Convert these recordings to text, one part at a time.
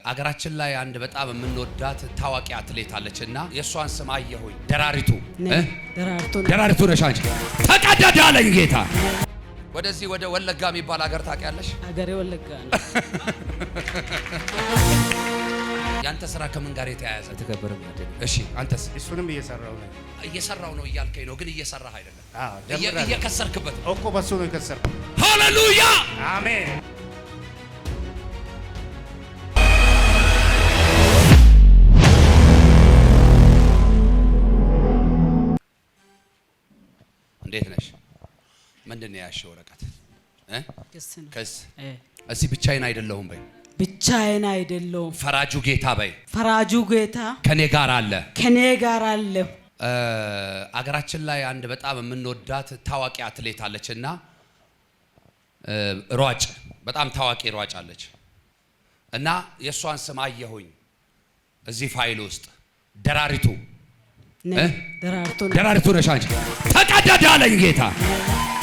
አገራችን ላይ አንድ በጣም የምንወዳት ታዋቂ አትሌት አለችና የሷን ስም አየሁኝ። ደራሪቱ ደራሪቱ ነሽ አንቺ። ተቀደደ አለኝ ጌታ። ወደዚህ ወደ ወለጋ የሚባል ሀገር ታውቂያለሽ? ሀገሬ ወለጋ ነው። ያንተ ስራ ከምን ጋር የተያያዘ? ተከበረ ማለት። እሺ አንተስ? እሱንም እየሰራው ነው እያልከኝ ነው፣ ግን እየሰራህ አይደለም። እየከሰርክበት ነው እኮ። በሱ ነው የከሰርኩት። ሃሌሉያ አሜን። እንዴት ነሽ? ምንድን ነው ያልሽው? ወረቀት ክስ። እስኪ ብቻዬን አይደለሁም በይ። ብቻዬን አይደለሁም። ፈራጁ ጌታ በይ። ፈራጁ ጌታ ከኔ ጋር አለ። ከኔ ጋር አለ። አገራችን ላይ አንድ በጣም የምንወዳት ታዋቂ አትሌት አለችና ሯጭ፣ በጣም ታዋቂ ሯጭ አለች እና የሷን ስም አየሁኝ እዚህ ፋይል ውስጥ። ደራሪቱ ነሽ አንቺ። ተቀደደ አለኝ ጌታ።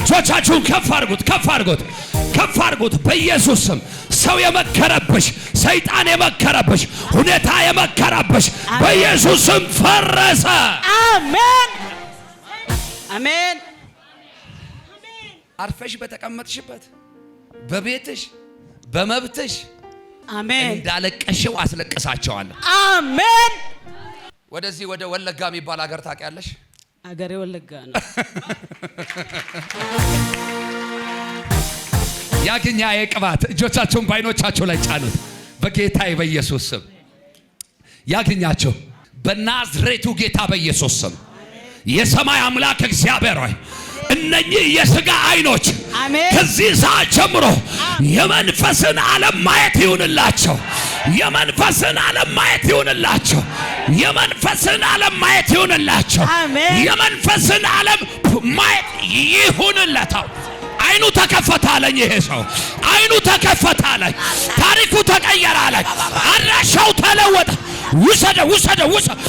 እጆቻችሁን ከፍ አድርጉት፣ ከፍ አድርጉት፣ ከፍ አድርጉት በኢየሱስ ስም። ሰው የመከረብሽ፣ ሰይጣን የመከረብሽ፣ ሁኔታ የመከረብሽ በኢየሱስ ስም ፈረሰ። አሜን አሜን። አርፈሽ በተቀመጥሽበት በቤትሽ በመብትሽ አሜን እንዳለቀሽው አስለቅሳቸዋለሁ። አሜን። ወደዚህ ወደ ወለጋ የሚባል ሀገር ታውቂያለሽ? ሀገሬ ወለጋ ነው። ያግኛ የቅባት እጆቻችሁን በዓይኖቻችሁ ላይ ጫኑት በጌታዬ በኢየሱስ ስም። ያግኛችሁ በናዝሬቱ ጌታ በኢየሱስ ስም። የሰማይ አምላክ እግዚአብሔር ሆይ እነኚህ የሥጋ ዓይኖች ከዚህ ሰዓት ጀምሮ የመንፈስን ዓለም ማየት ይሁንላቸው። የመንፈስን ዓለም ማየት ይሁንላቸው። የመንፈስን ዓለም ማየት ይሁንላቸው። የመንፈስን ዓለም ማየት ይሁንላቸው። አይኑ ተከፈተ አለኝ። ይሄ ሰው አይኑ ተከፈተ አለኝ። ታሪኩ ተቀየረ አለኝ። አድራሻው ተለወጠ። ውሰደው ውሰደው ውሰደው።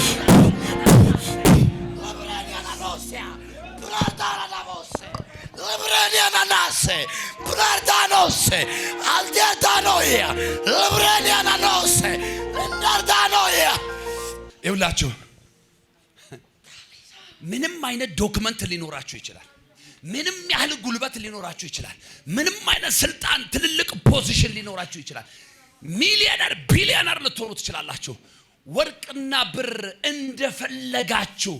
ይኸውላችሁ ምንም አይነት ዶክመንት ሊኖራችሁ ይችላል። ምንም ያህል ጉልበት ሊኖራችሁ ይችላል። ምንም አይነት ስልጣን፣ ትልልቅ ፖዚሽን ሊኖራችሁ ይችላል። ሚሊዮነር ቢሊዮነር ልትሆኑ ትችላላችሁ። ወርቅና ብር እንደፈለጋችሁ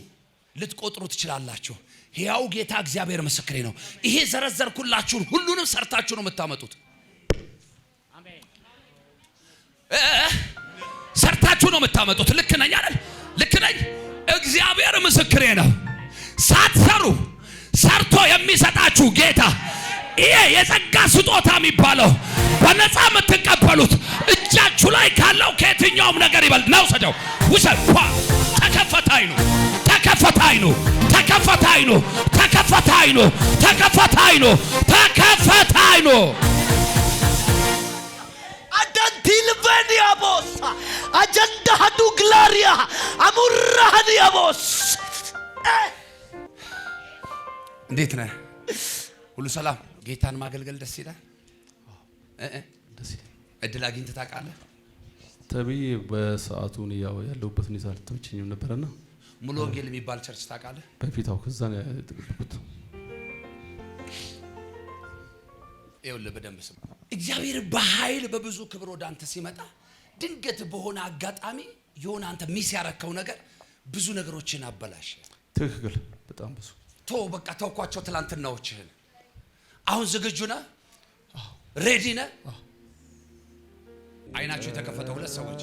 ልትቆጥሩ ትችላላችሁ። ሕያው ጌታ እግዚአብሔር ምስክሬ ነው። ይሄ ዘረዘርኩላችሁን ሁሉንም ሰርታችሁ ነው የምታመጡት። ሰርታችሁ ነው የምታመጡት። ልክ ነኝ አይደል? ልክ ነኝ። እግዚአብሔር ምስክሬ ነው። ሳትሰሩ ሰርቶ የሚሰጣችሁ ጌታ። ይሄ የጸጋ ስጦታ የሚባለው በነፃ የምትቀበሉት እጃችሁ ላይ ካለው ከየትኛውም ነገር ይበልጥ ነው። ሰደው ውሰድ። ተከፈተ አይኑ፣ ተከፈተ አይኑ፣ ተከፈተ አይኑ፣ ተከፈተ አይኑ፣ ተከፈተ አይኑ፣ ተከፈተ አይኑ። አዳንቲል በኒያ ቦሳ አጀንዳ ሀዱ ግላሪያ አሙራህን ያቦስ። እንዴት ነህ? ሁሉ ሰላም? ጌታን ማገልገል ደስ ይላል። እድል አግኝተህ ታውቃለህ? ተብዬ በሰዓቱ ያለሁበት ሁኔታ አልተመቸኝም ነበርና ሙሉ ወንጌል የሚባል ቸርች ታውቃለህ? በፊታው ከዛ ነው የተቀበልኩት። ይኸውልህ በደንብ ስማ። እግዚአብሔር በኃይል በብዙ ክብር ወደ አንተ ሲመጣ ድንገት በሆነ አጋጣሚ የሆነ አንተ ሚስ ያረከው ነገር ብዙ ነገሮችን አበላሽ። ትክክል። በጣም ብዙ በቃ ተውኳቸው ትላንትናዎችህን። አሁን ዝግጁ ነህ? ሬዲ ነህ? አይናቸው የተከፈተ ሁለት ሰዎች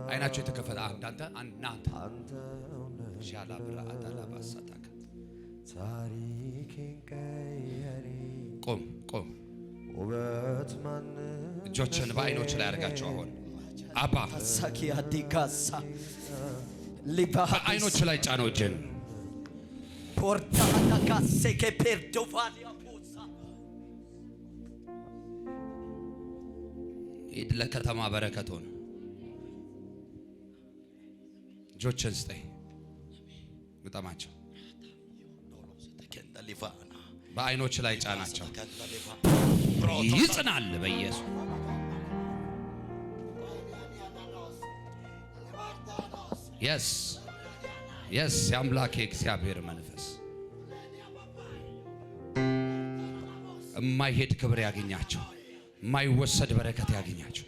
አይናቸው የተከፈተ አንተ አንተ ሻላ ብራ አታላ ባሳታካ ቆም ቆም። እጆችን በአይኖች ላይ አድርጋቸው። አሁን አባ ሳኪ አዲካሳ ሊባ በአይኖች ላይ ጫነው እጅን። ፖርታታ ካሴኬ ፔርዶፋሊያ ፖሳ ሂድ ለከተማ በረከት ሆነ። እጆችን ስጠኝ። ግጠማቸው። በአይኖች ላይ ጫናቸው። ይጽናል በኢየሱስ የስ የስ የአምላኬ እግዚአብሔር መንፈስ የማይሄድ ክብር ያገኛቸው፣ የማይወሰድ በረከት ያገኛቸው።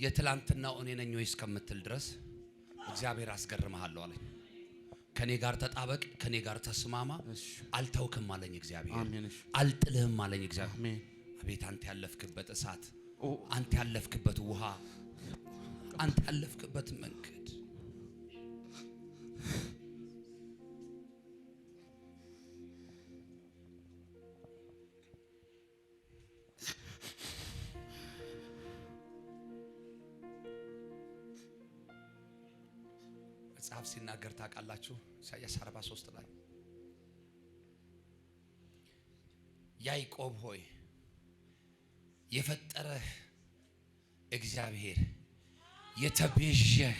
የትላንትናው እኔ ነኝ ወይ እስከምትል ድረስ እግዚአብሔር አስገርምሃለሁ አለኝ። ከኔ ጋር ተጣበቅ፣ ከኔ ጋር ተስማማ፣ አልተውክም አለኝ እግዚአብሔር። አልጥልህም አለኝ እግዚአብሔር። አቤት አንተ ያለፍክበት እሳት፣ አንተ ያለፍክበት ውሃ፣ አንተ ያለፍክበት መንገድ መጽሐፍ ሲናገር ታውቃላችሁ። ኢሳይያስ 43 ላይ ያዕቆብ ሆይ የፈጠረህ እግዚአብሔር የተቤዠህ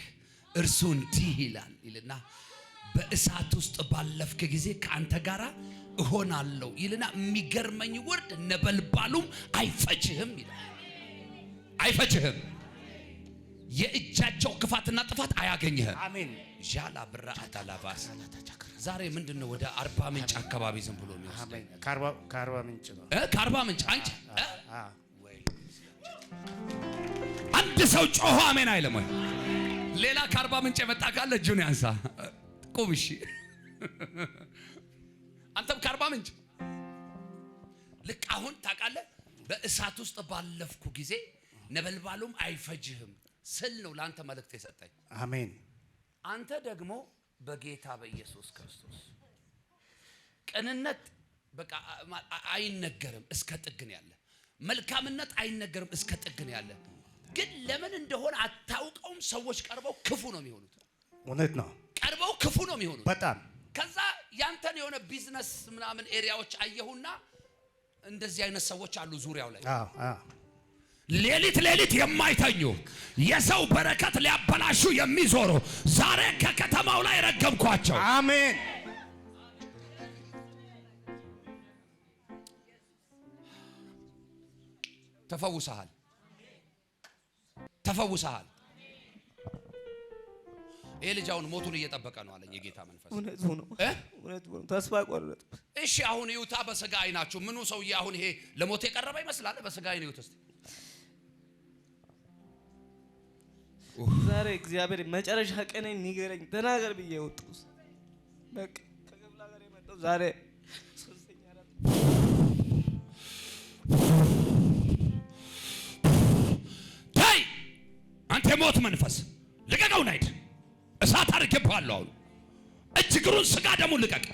እርሱ እንዲህ ይላልና በእሳት ውስጥ ባለፍክ ጊዜ ከአንተ ጋር እሆናለሁ ይልና የሚገርመኝ ወርድ ነበልባሉም አይፈጅህም ይላል። አይፈጅህም። የእጃቸው ክፋትና ጥፋት አያገኝህም። አሜን። ጃላ ብራአታ ላባስ ዛሬ ምንድነው ወደ አርባ ምንጭ አካባቢ ዝም ብሎ የሚወስደኝ? ከአርባ ምንጭ ነው። ከአርባ ምንጭ አንቺ አንድ ሰው ጮሆ አሜን አይልም ወይ? ሌላ ከአርባ ምንጭ የመጣ ካለ እጁን ያንሳ። ቁም። እሺ አንተም ከአርባ ምንጭ ልክ አሁን ታውቃለህ፣ በእሳት ውስጥ ባለፍኩ ጊዜ ነበልባሉም አይፈጅህም ስል ነው ለአንተ መልእክት የሰጠኝ። አሜን። አንተ ደግሞ በጌታ በኢየሱስ ክርስቶስ ቅንነት በቃ አይነገርም እስከ ጥግን ያለ መልካምነት አይነገርም እስከ ጥግን ያለ ግን ለምን እንደሆነ አታውቀውም። ሰዎች ቀርበው ክፉ ነው የሚሆኑት። እውነት ነው። ቀርበው ክፉ ነው የሚሆኑት በጣም። ከዛ ያንተን የሆነ ቢዝነስ ምናምን ኤሪያዎች አየሁና እንደዚህ አይነት ሰዎች አሉ ዙሪያው ላይ ሌሊት የማይተኙ የሰው በረከት ሊያበላሹ የሚዞሩ ዛሬ ከከተማው ላይ ረገምኳቸው። አሜን። ተፈውሰሃል፣ ተፈውሰሃል። ይሄ ልጅ አሁን ሞቱን እየጠበቀ ነው አለኝ የጌታ መንፈስ። እውነቱ ነው። ተስፋ ቆረጥኩ። እሺ አሁን ይውታ በስጋ አይናችሁ ምኑ ሰውዬ አሁን ይሄ ለሞት የቀረበ ይመስላል። በስጋ አይን ይውት እስቲ ዛሬ እግዚአብሔር መጨረሻ ቀን ንገረኝ ተናገር ብዬ ወጣሁ። በቃ ከገብላ ጋር የመጣው ዛሬ ሶስተኛ አራት ታይ አንተ ሞት መንፈስ ልቀቀው፣ ናይድ እሳት አድርጌብሃለሁ። አሁን እጅግሩን ስጋ ደሙን ልቀቅ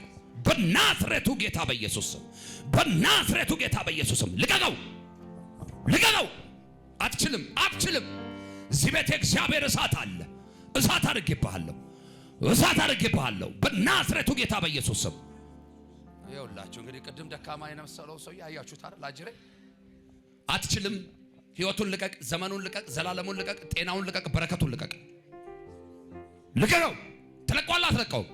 በናዝሬቱ ጌታ በኢየሱስ ስም፣ በናዝሬቱ ጌታ በኢየሱስ ስም ልቀቀው፣ ልቀቀው። አትችልም፣ አትችልም። እዚህ ቤት የእግዚአብሔር እሳት አለ። እሳት አድርጌብሃለሁ፣ እሳት አድርጌብሃለሁ በናዝሬቱ ጌታ በኢየሱስ ስም። ይኸውላችሁ እንግዲህ ቅድም ደካማ የመሰለው ሰው ያያችሁት አይደል? አጅሬ አትችልም። ህይወቱን ልቀቅ፣ ዘመኑን ልቀቅ፣ ዘላለሙን ልቀቅ፣ ጤናውን ልቀቅ፣ በረከቱን ልቀቅ። ልቀቀው። ትለቀዋለህ አትለቀውም?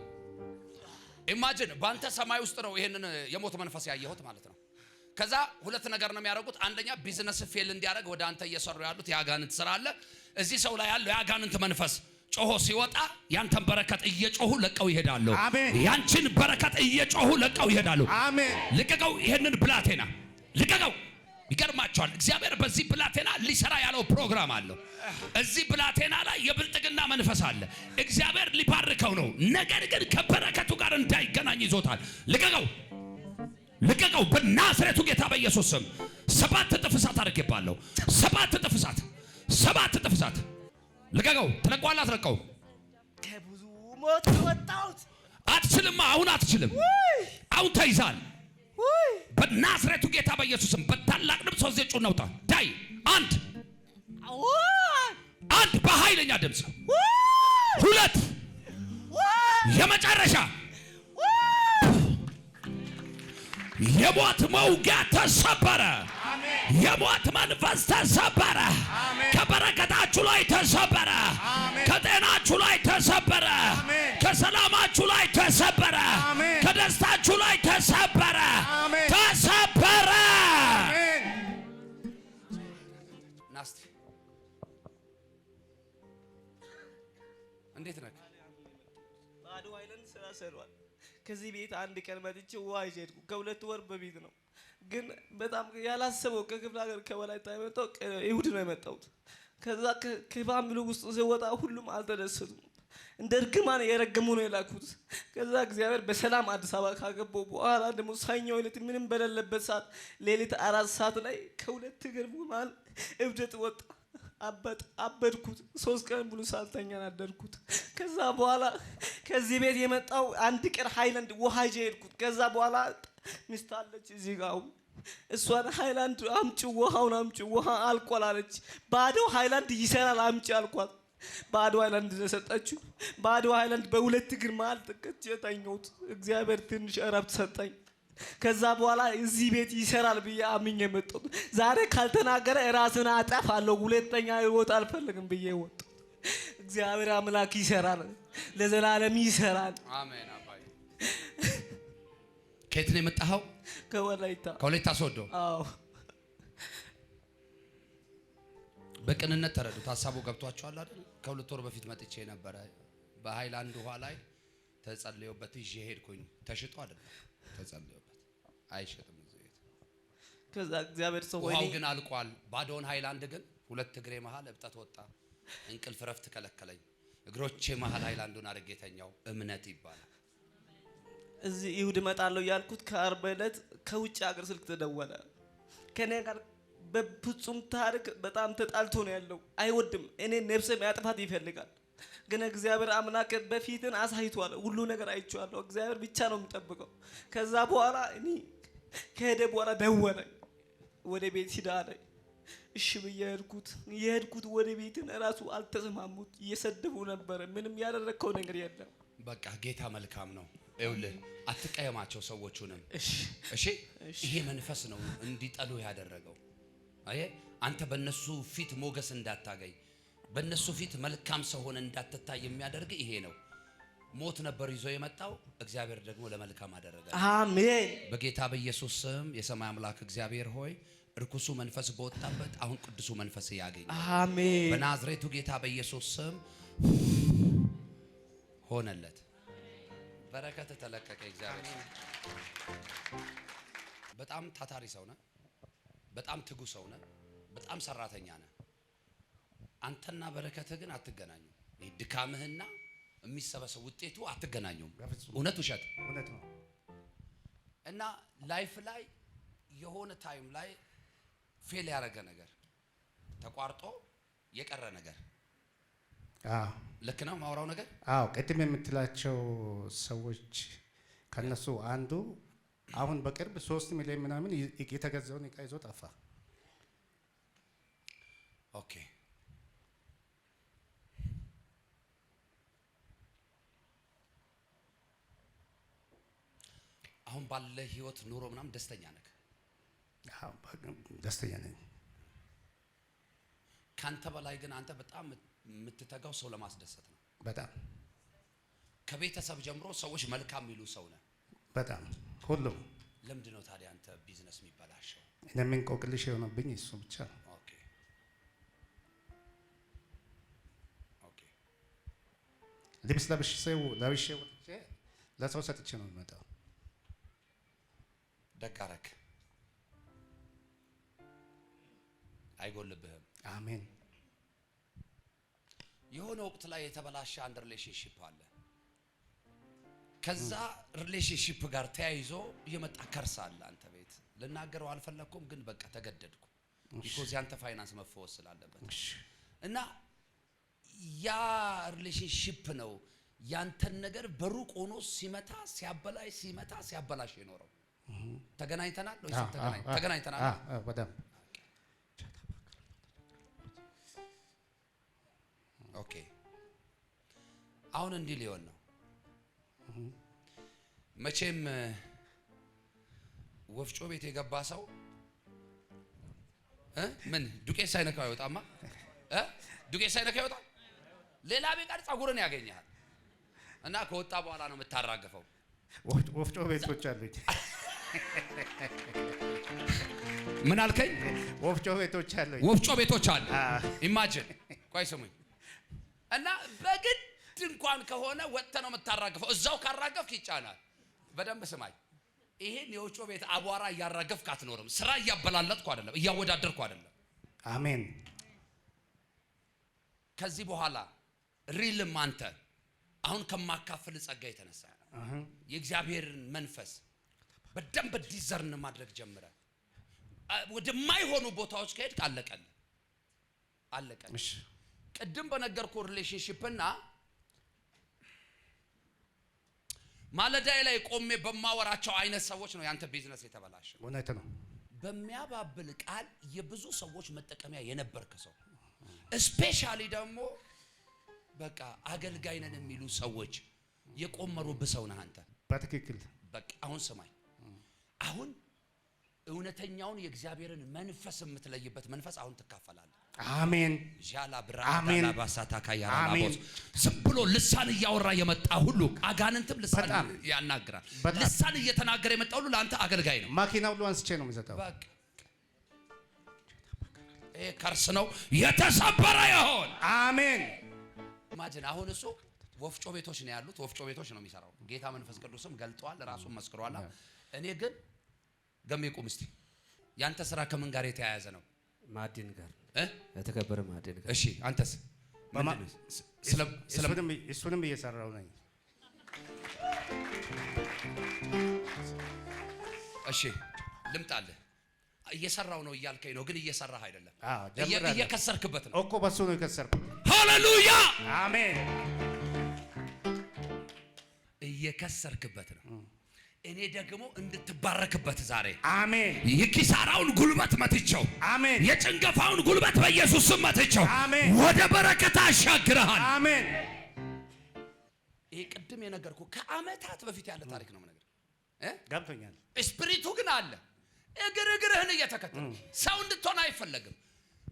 ኢማጂን በአንተ ሰማይ ውስጥ ነው ይሄንን የሞት መንፈስ ያየሁት ማለት ነው። ከዛ ሁለት ነገር ነው የሚያደርጉት። አንደኛ ቢዝነስ ፌል እንዲያደርግ ወደ አንተ እየሰሩ ያሉት የአጋንንት ስራ አለ። እዚህ ሰው ላይ ያለው የአጋንንት መንፈስ ጮሆ ሲወጣ ያንተን በረከት እየጮሁ ለቀው ይሄዳሉ። ያንቺን በረከት እየጮሁ ለቀው ይሄዳሉ። አሜን። ልቀቀው፣ ይሄንን ብላቴና ልቀቀው። ይገርማቸዋል። እግዚአብሔር በዚህ ብላቴና ሊሰራ ያለው ፕሮግራም አለው። እዚህ ብላቴና ላይ የብልጥግና መንፈስ አለ። እግዚአብሔር ሊባርከው ነው። ነገር ግን ከበረከቱ ጋር እንዳይገናኝ ይዞታል። ልቀቀው፣ ልቀቀው በናዝሬቱ ጌታ በኢየሱስ ስም። 7 እጥፍ እሳት አድርጌብሃለሁ። 7 እጥፍ እሳት፣ 7 እጥፍ እሳት። ልቀቀው። ትለቀዋለህ አትለቀውም? ከብዙ ሞት ወጣሁት። አትችልም። አሁን አትችልም። አሁን ተይዛል። በናዝሬቱ ጌታ በኢየሱስ ስም በታላቅ ድምፅ ሶስት ጩኸት ነውጣ ዳይ አንድ በኃይለኛ ድምፅ 2 የመጨረሻ የሞት መውጊያ ተሰበረ። የሞት መንፈስ ተሰበረ። ከበረከታችሁ ላይ ተሰበረ። ከጤናችሁ ላይ ተሰበረ። ከሰላማችሁ ላይ ተሰበረ። ከደስታችሁ ላይ ተሰበረ። ተሰበረ። ናስቲ እንዴት ነህ? ባዶ ሃይላንድ ስራ ሰሯል። ከዚህ ቤት አንድ ቀን መጥቼ ውሃ ይዤ ሄድኩ። ከ2 ወር በፊት ነው። ግን በጣም ያላሰበው ከክፍለ ሀገር ከወላይታ የመጣው ይሁድ ነው የመጣሁት። ከዛ ከፋሚሊ ውስጥ ሲወጣ ሁሉም አልተደሰቱም። እንደ እርግማን የረገሙ ነው የላኩት። ከዛ እግዚአብሔር በሰላም አዲስ አበባ ካገባው በኋላ ደግሞ ሰኞ ዕለት ምንም በሌለበት ሰዓት ሌሊት 4 ሰዓት ላይ ከሁለት እግር መሃል እብደት ወጣ። አበድኩት። 3 ቀን ሙሉ ሳልተኛ አደርኩት። ከዛ በኋላ ከዚህ ቤት የመጣው አንድ ቀን ሃይላንድ ውሃ ይዤ ሄድኩት። ከዛ በኋላ ሚስት አለች እዚህ ጋር እሷን ሃይላንድ አምጪ ውሃውን አምጪ ውሃ አልቋል አለች። ባዶ ሃይላንድ ይሰራል አምጪ አልኳት። ባዶ ሃይላንድ ሰጠችው። ባዶ ሃይላንድ በሁለት እግር መሃል ተቀጭ ተኛሁት። እግዚአብሔር ትንሽ እረፍት ሰጠኝ። ከዛ በኋላ እዚህ ቤት ይሰራል ብዬ አምኜ መጣሁ። ዛሬ ካልተናገረ ራስን አጠፋለሁ፣ ሁለተኛ ህይወት አልፈልግም ብዬ ወጣሁ። እግዚአብሔር አምላክ ይሰራል፣ ለዘላለም ይሰራል። አሜን። አባዬ ከየት ነው የመጣኸው? ከወላይታ። ከወላይታ ሶዶ? አዎ። በቅንነት ተረዱት። ሀሳቡ ገብቷችኋል አይደል? ከ2 ወር በፊት መጥቼ ነበረ። በሃይላንድ ውሃ ላይ ተጸልዮበት ይዤ ሄድኩኝ። ተሽጦ አይደለም ተጸልዮበት፣ አይሸጥም እዚህ ቤት። ከዛ እግዚአብሔር ሰው ውሃው ግን አልቋል። ባዶውን ሃይላንድ ግን 2 እግሬ መሃል እብጠት ወጣ። እንቅልፍ ረፍት ከለከለኝ። እግሮቼ መሃል ሃይላንዱን አድርጌ ተኛው። እምነት ይባላል። እዚህ ይሁድ እመጣለሁ ያልኩት ከአርብ ዕለት ከውጭ ሀገር ስልክ ተደወለ። ከኔ ጋር በፍጹም ታሪክ በጣም ተጣልቶ ነው ያለው። አይወድም። እኔ ነፍሴ ማጥፋት ይፈልጋል። ግን እግዚአብሔር አምላክ በፊትን አሳይቷል። ሁሉ ነገር አይቼዋለሁ። እግዚአብሔር ብቻ ነው የሚጠብቀው። ከዛ በኋላ እኔ ከሄደ በኋላ ደወለ። ወደ ቤት ሂድ አለኝ። እሺ ብዬ የሄድኩት ወደ ቤትን እራሱ አልተሰማሙት። እየሰደቡ ነበር። ምንም ያደረከው ነገር የለም። በቃ ጌታ መልካም ነው። ይኸውልህ አትቀየማቸው ሰዎቹንም። እሺ ይሄ መንፈስ ነው እንዲጠሉ ያደረገው። አየህ አንተ በእነሱ ፊት ሞገስ እንዳታገኝ፣ በእነሱ ፊት መልካም ሰው ሆነ እንዳትታይ የሚያደርግ ይሄ ነው። ሞት ነበር ይዞ የመጣው፣ እግዚአብሔር ደግሞ ለመልካም አደረገ። አሜን። በጌታ በኢየሱስ ስም የሰማይ አምላክ እግዚአብሔር ሆይ እርኩሱ መንፈስ በወጣበት አሁን ቅዱሱ መንፈስ ያገኝ። አሜን። በናዝሬቱ ጌታ በኢየሱስ ስም ሆነለት። በረከት ተለቀቀ። እግዚአብሔር በጣም ታታሪ ሰው ነህ። በጣም ትጉ ሰው ነህ። በጣም ሰራተኛ ነህ። አንተና በረከትህ ግን አትገናኙ። ድካምህና የሚሰበሰብ ውጤቱ አትገናኙም። እውነት ውሸት? እውነት ነው። እና ላይፍ ላይ የሆነ ታይም ላይ ፌል ያደረገ ነገር ተቋርጦ የቀረ ነገር ልክ ነው ማውራው ነገር? አዎ ቅድም የምትላቸው ሰዎች ከነሱ አንዱ አሁን በቅርብ 3 ሚሊዮን ምናምን የተገዛውን ዕቃ ይዞ ጠፋ። ኦኬ አሁን ባለ ህይወት ኑሮ ምናምን ደስተኛ ነህ? አዎ ደስተኛ ነኝ። ካንተ በላይ ግን አንተ በጣም የምትተጋው ሰው ለማስደሰት ነው። በጣም ከቤተሰብ ጀምሮ ሰዎች መልካም የሚሉ ሰው ነህ። በጣም ሁሉም። ለምንድን ነው ታዲያ አንተ ቢዝነስ የሚበላሸው? እኔም እንቆቅልሽ የሆነብኝ እሱ ብቻ ነው። ኦኬ ኦኬ ልብስ ለብሼ ወጥቼ ለሰው ሰጥቼ ነው የምመጣው። ደግ አደረክ። አይጎልብህም። አሜን። የሆነ ወቅት ላይ የተበላሸ አንድ ሪሌሽንሺፕ አለ። ከዛ ሪሌሽንሺፕ ጋር ተያይዞ እየመጣ ከርስ አለ አንተ ቤት። ልናገረው አልፈለኩም ግን በቃ ተገደድኩ። ቢኮዝ ያንተ ፋይናንስ መፈወስ ስላለበት እና ያ ሪሌሽንሺፕ ነው ያንተን ነገር በሩቅ ሆኖ ሲመታ ሲያበላሽ የኖረው። ተገናኝተናል ወይ? ተገናኝተናል። በጣም ኦኬ። አሁን እንዲህ ሊሆን ነው። መቼም ወፍጮ ቤት የገባ ሰው ምን ዱቄት ሳይነካው አይወጣማ። ዱቄት ሳይነካው አይወጣም። ሌላ ቢቀር ጸጉርን ያገኛል እና ከወጣ በኋላ ነው የምታራገፈው። ወፍጮ ቤቶች አሉኝ። ምን አልከኝ? ወፍጮ ቤቶች አሉኝ። ወፍጮ ቤቶች አሉ። ኢማጂን ቆይ ስሙኝ። እና በግድ ቀድ እንኳን ከሆነ ወጥተህ ነው የምታራግፈው። እዛው ካራገፍክ ይጫናል። በደንብ ስማኝ። ይሄን የወጮ ቤት አቧራ እያራገፍክ አትኖርም። ስራ እያበላለጥኩ አይደለም፣ እያወዳደርኩ አይደለም። አሜን። ከዚህ በኋላ ሪልም አንተ አሁን ከማካፈል ጸጋ የተነሳ የእግዚአብሔርን መንፈስ በደንብ ዲዘርን ማድረግ ጀምረ ወደማይሆኑ ቦታዎች ከሄድክ አለቀል። ቅድም በነገርኩ ሪሌሽንሺፕና ማለዳይ ላይ ቆሜ በማወራቸው አይነት ሰዎች ነው ያንተ ቢዝነስ የተበላሸው። እውነት ነው። በሚያባብል ቃል የብዙ ሰዎች መጠቀሚያ የነበርክ ሰው ስፔሻሊ ደግሞ በቃ አገልጋይ ነን የሚሉ ሰዎች የቆመሩብህ ሰው ነህ አንተ። በትክክል በቃ አሁን ስማኝ። አሁን እውነተኛውን የእግዚአብሔርን መንፈስ የምትለይበት መንፈስ አሁን ትካፈላለህ። አሜን። ጃላ ብራዳላ ባሳታካ ያራላቦስ ዝም ብሎ ልሳን እያወራ የመጣ ሁሉ አጋንንትም ልሳን ያናግራል። ልሳን እየተናገረ የመጣ ሁሉ ለአንተ አገልጋይ ነው። ማኪና ሁሉ አንስቼ ነው የሚሰጠው። በቃ ይሄ ከርስ ነው የተሰበረ ይሆን። አሜን። ማጅን አሁን እሱ ወፍጮ ቤቶች ነው ያሉት። ወፍጮ ቤቶች ነው የሚሰራው። ጌታ መንፈስ ቅዱስም ገልጧል፣ ራሱን መስክሯል። እኔ ግን ገሜ ቁም እስቲ ያንተ ስራ ከምን ጋር የተያያዘ ነው? ማዕድን ጋር የተከበረ ማዕድን ጋር። እሺ አንተስ? እሱንም እየሰራው ነኝ። እሺ ልምጣልህ። እየሰራው ነው እያልከኝ ነው፣ ግን እየሰራህ አይደለም። እየከሰርክበት ነው እኮ። በሱ ነው የከሰርኩት። ሃሌሉያ አሜን። እየከሰርክበት ነው። እኔ ደግሞ እንድትባረክበት ዛሬ አሜን። የኪሳራውን ጉልበት መትቼው፣ አሜን። የጭንገፋውን ጉልበት በኢየሱስ ስም መትቼው፣ አሜን። ወደ በረከት አሻግረሃል። አሜን። ይሄ ቅድም የነገርኩ ከአመታት በፊት ያለ ታሪክ ነው ነገር ገብቶኛል። ስፒሪቱ ግን አለ። እግርህን እየተከተለ ሰው እንድትሆን አይፈለግም።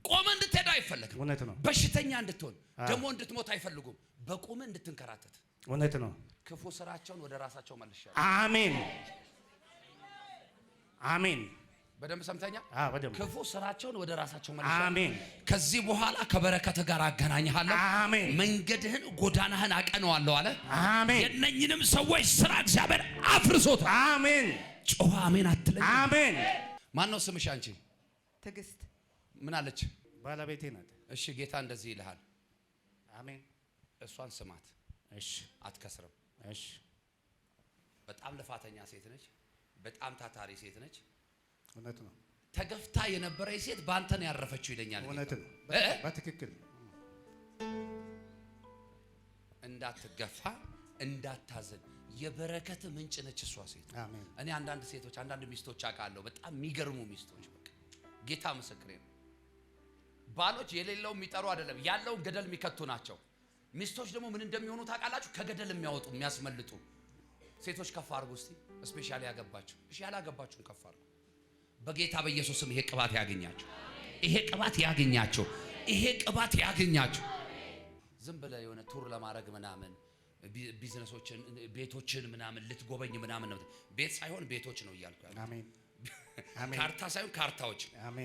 ቆመ እንድትሄድ አይፈለግም። እውነት ነው። በሽተኛ እንድትሆን ደግሞ እንድትሞት አይፈልጉም። በቁም እንድትንከራተት። እውነት ነው። ክፉ ስራቸውን ወደ ራሳቸው መልሻለሁ። አሜን አሜን። በደንብ ሰምተኛ። በደንብ ክፉ ስራቸውን ወደ ራሳቸው መልሻለሁ። አሜን። ከዚህ በኋላ ከበረከት ጋር አገናኝሃለሁ። አሜን። መንገድህን ጎዳናህን አቀነዋለሁ አለ። አሜን። የነኝንም ሰዎች ስራ እግዚአብሔር አፍርሶታል። አሜን። ጮኸ አሜን አትለኝ? አሜን። ማን ነው ስምሽ አንቺ? ትዕግስት ምን አለች? ባለቤቴ ናት። እሺ ጌታ እንደዚህ ይልሃል። አሜን። እሷን ስማት። እሺ። አትከስርም። እሺ። በጣም ልፋተኛ ሴት ነች። በጣም ታታሪ ሴት ነች። እውነት ነው። ተገፍታ የነበረች ሴት በአንተ ነው ያረፈችው ይለኛል። እውነት ነው። በትክክል እንዳትገፋ እንዳታዝን የበረከት ምንጭ ነች እሷ ሴት። አሜን። እኔ አንዳንድ ሴቶች አንዳንድ ሚስቶች አውቃለሁ፣ በጣም የሚገርሙ ሚስቶች። በቃ ጌታ ምስክሬ ነው። ባሎች የሌለው የሚጠሩ አይደለም፣ ያለውን ገደል የሚከቱ ናቸው። ሚስቶች ደግሞ ምን እንደሚሆኑ ታውቃላችሁ? ከገደል የሚያወጡ የሚያስመልጡ ሴቶች። ከፍ አድርጉ እስቲ፣ ስፔሻሊ ያገባችሁ። እሺ ያላገባችሁን ከፍ አድርጉ። በጌታ በኢየሱስ ስም ይሄ ቅባት ያገኛችሁ፣ ይሄ ቅባት ያገኛችሁ፣ ይሄ ቅባት ያገኛችሁ። ዝም ብለህ የሆነ ቱር ለማድረግ ምናምን ቢዝነሶችን ቤቶችን ምናምን ልትጎበኝ ምናምን ነው። ቤት ሳይሆን ቤቶች ነው እያልኩ ያለው። አሜን። ካርታ ሳይሆን ካርታዎች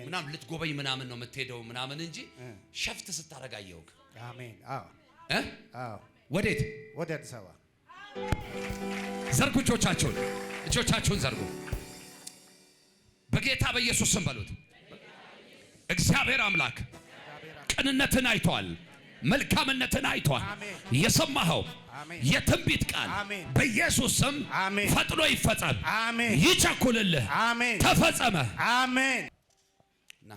ምናምን ልትጎበኝ ምናምን ነው የምትሄደው ምናምን እንጂ ሸፍት ስታረጋ አየሁክ። አሜን። ወዴት? ወደ አዲስ አበባ። ዘርጉ እጆቻችሁን ዘርጉ። በጌታ በኢየሱስ ስም በሉት። እግዚአብሔር አምላክ ቅንነትን አይቷል፣ መልካምነትን አይቷል። የሰማኸው የትንቢት ቃል በኢየሱስ ስም ፈጥኖ ይፈጸም፣ ይቸኩልልህ፣ ተፈጸመ። አሜን። ና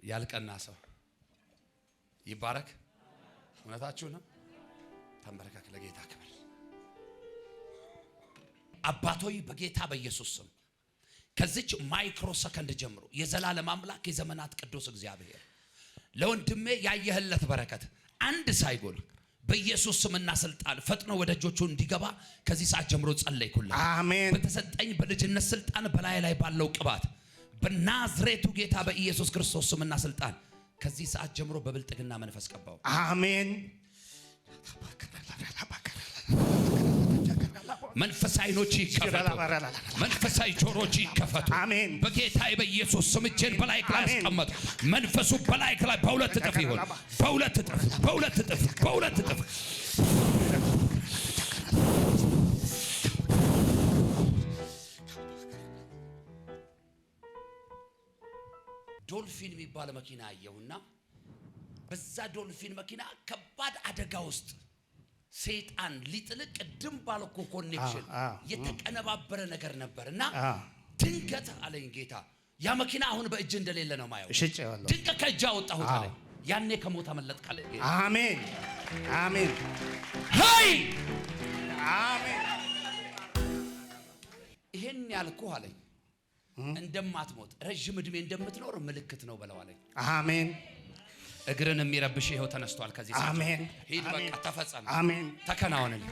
ያልቀና ሰው ይባረክ። እውነታችሁ ነው። ተንበረከክ፣ ለጌታ ክብር። አባቶይ በጌታ በኢየሱስ ስም ከዚች ማይክሮ ሰከንድ ጀምሮ የዘላለም አምላክ የዘመናት ቅዱስ እግዚአብሔር ለወንድሜ ያየህለት በረከት አንድ ሳይጎል በኢየሱስ ስምና ስልጣን ፈጥኖ ወደ እጆቹ እንዲገባ ከዚህ ሰዓት ጀምሮ ጸለይኩልህ። አሜን። በተሰጠኝ በልጅነት ስልጣን በላይ ላይ ባለው ቅባት በናዝሬቱ ጌታ በኢየሱስ ክርስቶስ ስምና ስልጣን ከዚህ ሰዓት ጀምሮ በብልጥግና መንፈስ ቀባው። አሜን። መንፈሳዊ ዓይኖች ይከፈቱ። መንፈሳዊ ጆሮች ይከፈቱ። አሜን። በጌታ በኢየሱስ ስም እጄን በላይ ላይ አስቀመጡ። መንፈሱ በላይ ላይ በሁለት እጥፍ ይሁን። በሁለት እጥፍ፣ በሁለት እጥፍ፣ በሁለት እጥፍ። ዶልፊን የሚባል መኪና አየሁና በዛ ዶልፊን መኪና ከባድ አደጋ ውስጥ ሰይጣን ሊጥልቅ ቅድም ባልኩ ኮኔክሽን የተቀነባበረ ነገር ነበርና ድንገት አለኝ ጌታ ያ መኪና አሁን በእጅ እንደሌለ ነው ማየው። ድንገት ከእጅ አወጣሁት አለኝ። ያኔ ከሞት አመለጥክ አለኝ ጌታ። አሜን አሜን ሃይ አሜን። ይሄን ያልኩህ አለኝ እንደማትሞት ረጅም እድሜ እንደምትኖር ምልክት ነው በለው አለኝ። አሜን። እግርን የሚረብሽ ይሄው ተነስቷል ከዚህ ሰዓት። አሜን። ሂድ በቃ ተፈጸመ። አሜን። ተከናወነልኝ።